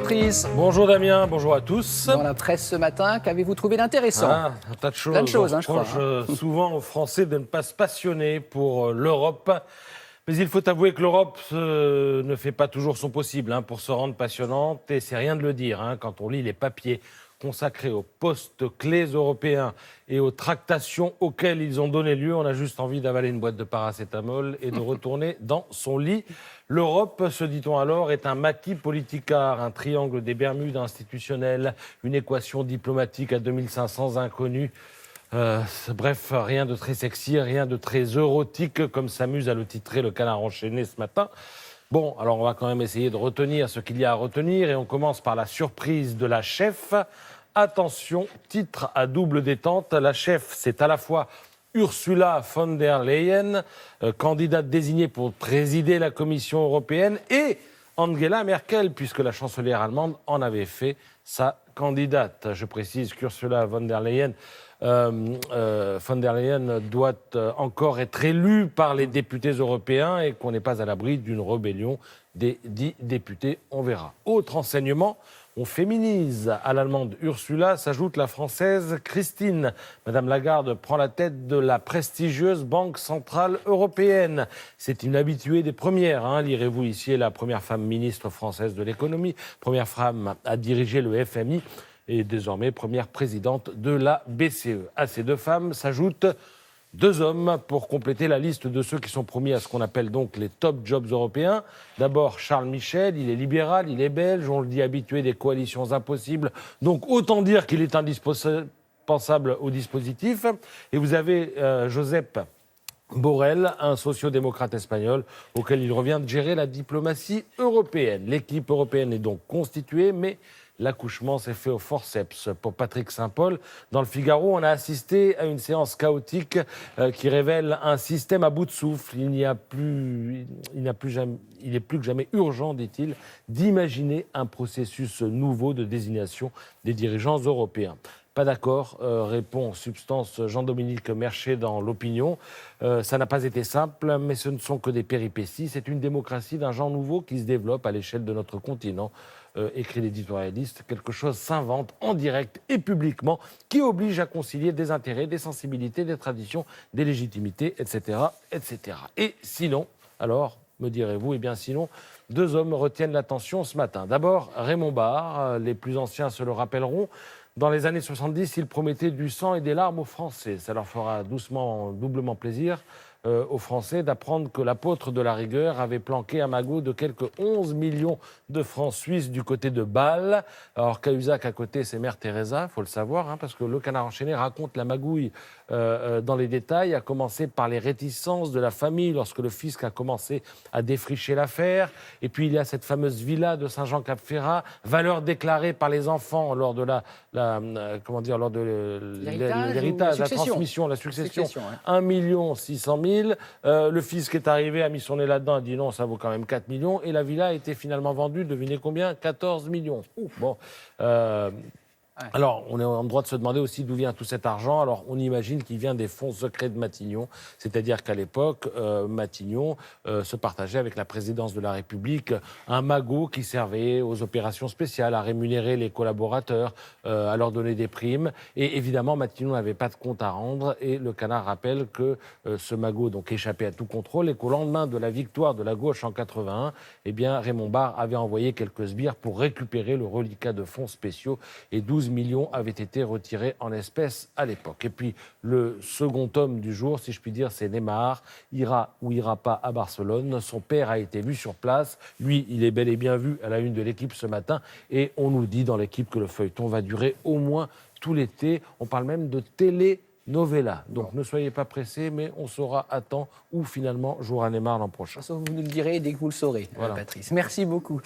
Patrice. Bonjour Damien, bonjour à tous. Dans la presse ce matin, qu'avez-vous trouvé d'intéressant? Un tas de choses. Plein de choses, On je crois. reproche souvent aux Français de ne pas se passionner pour l'Europe. Mais il faut avouer que l'Europe ne fait pas toujours son possible pour se rendre passionnante. Et c'est rien de le dire quand on lit les papiers consacrés aux postes clés européens et aux tractations auxquelles ils ont donné lieu. On a juste envie d'avaler une boîte de paracétamol et de retourner dans son lit. L'Europe, se dit-on alors, est un maquis politicard, un triangle des Bermudes institutionnel, une équation diplomatique à 2500 inconnus. Bref, rien de très sexy, rien de très érotique, comme s'amuse à le titrer le Canard enchaîné ce matin. Bon, alors on va quand même essayer de retenir ce qu'il y a à retenir, et on commence par la surprise de la chef. Attention, titre à double détente. La chef, c'est à la fois Ursula von der Leyen, candidate désignée pour présider la Commission européenne, et Angela Merkel, puisque la chancelière allemande en avait fait sa candidate. Je précise qu'Ursula von der Leyen doit encore être élue par les députés européens et qu'on n'est pas à l'abri d'une rébellion des 10 députés, on verra. Autre enseignement, on féminise. À l'allemande Ursula s'ajoute la française Christine. Madame Lagarde prend la tête de la prestigieuse Banque Centrale Européenne. C'est une habituée des premières. Lirez-vous ici, la première femme ministre française de l'économie, première femme à diriger le FMI et désormais première présidente de la BCE. À ces deux femmes s'ajoutent deux hommes pour compléter la liste de ceux qui sont promis à ce qu'on appelle donc les top jobs européens. D'abord Charles Michel, il est libéral, il est belge, on le dit habitué des coalitions impossibles, donc autant dire qu'il est indispensable au dispositif. Et vous avez Josep Borrell, un sociodémocrate espagnol auquel il revient de gérer la diplomatie européenne. L'équipe européenne est donc constituée, mais l'accouchement s'est fait au forceps. Pour Patrick Saint-Paul, dans le Figaro, on a assisté à une séance chaotique qui révèle un système à bout de souffle. Il est plus que jamais urgent, dit-il, d'imaginer un processus nouveau de désignation des dirigeants européens. Pas d'accord, répond en substance Jean-Dominique Merchet dans l'Opinion. Ça n'a pas été simple, mais ce ne sont que des péripéties. C'est une démocratie d'un genre nouveau qui se développe à l'échelle de notre continent. Écrit l'éditorialiste, quelque chose s'invente en direct et publiquement qui oblige à concilier des intérêts, des sensibilités, des traditions, des légitimités, etc., etc. Et sinon, alors, me direz-vous, eh bien sinon, deux hommes retiennent l'attention ce matin. D'abord, Raymond Barre, les plus anciens se le rappelleront. Dans les années 70, il promettait du sang et des larmes aux Français. Ça leur fera doublement plaisir aux Français d'apprendre que l'apôtre de la rigueur avait planqué un magot de quelques 11 millions de francs suisses du côté de Bâle. Alors Cahuzac à côté, c'est Mère Teresa, il faut le savoir, parce que le Canard enchaîné raconte la magouille dans les détails, à commencer par les réticences de la famille lorsque le fisc a commencé à défricher l'affaire. Et puis il y a cette fameuse villa de Saint-Jean-Cap-Ferrat, valeur déclarée par les enfants lors de l'héritage, la transmission, la succession, 1 600 000. Le fisc est arrivé, a mis son nez là-dedans, a dit non, ça vaut quand même 4 millions. Et la villa a été finalement vendue, devinez combien? 14 millions. Bon. Alors, on est en droit de se demander aussi d'où vient tout cet argent. Alors, on imagine qu'il vient des fonds secrets de Matignon. C'est-à-dire qu'à l'époque, Matignon se partageait avec la présidence de la République un magot qui servait aux opérations spéciales, à rémunérer les collaborateurs, à leur donner des primes. Et évidemment, Matignon n'avait pas de compte à rendre. Et le Canard rappelle que ce magot donc échappait à tout contrôle et qu'au lendemain de la victoire de la gauche en 81, eh bien, Raymond Barre avait envoyé quelques sbires pour récupérer le reliquat de fonds spéciaux, et 12 millions avaient été retirés en espèces à l'époque. Et puis, le second homme du jour, si je puis dire, c'est Neymar. Ira ou ira pas à Barcelone. Son père a été vu sur place. Lui, il est bel et bien vu à la une de l'Équipe ce matin. Et on nous dit dans l'Équipe que le feuilleton va durer au moins tout l'été. On parle même de télénovela. Donc, ne soyez pas pressés, mais on saura à temps où finalement jouera Neymar l'an prochain. Vous nous le direz dès que vous le saurez, Patrice. Merci beaucoup.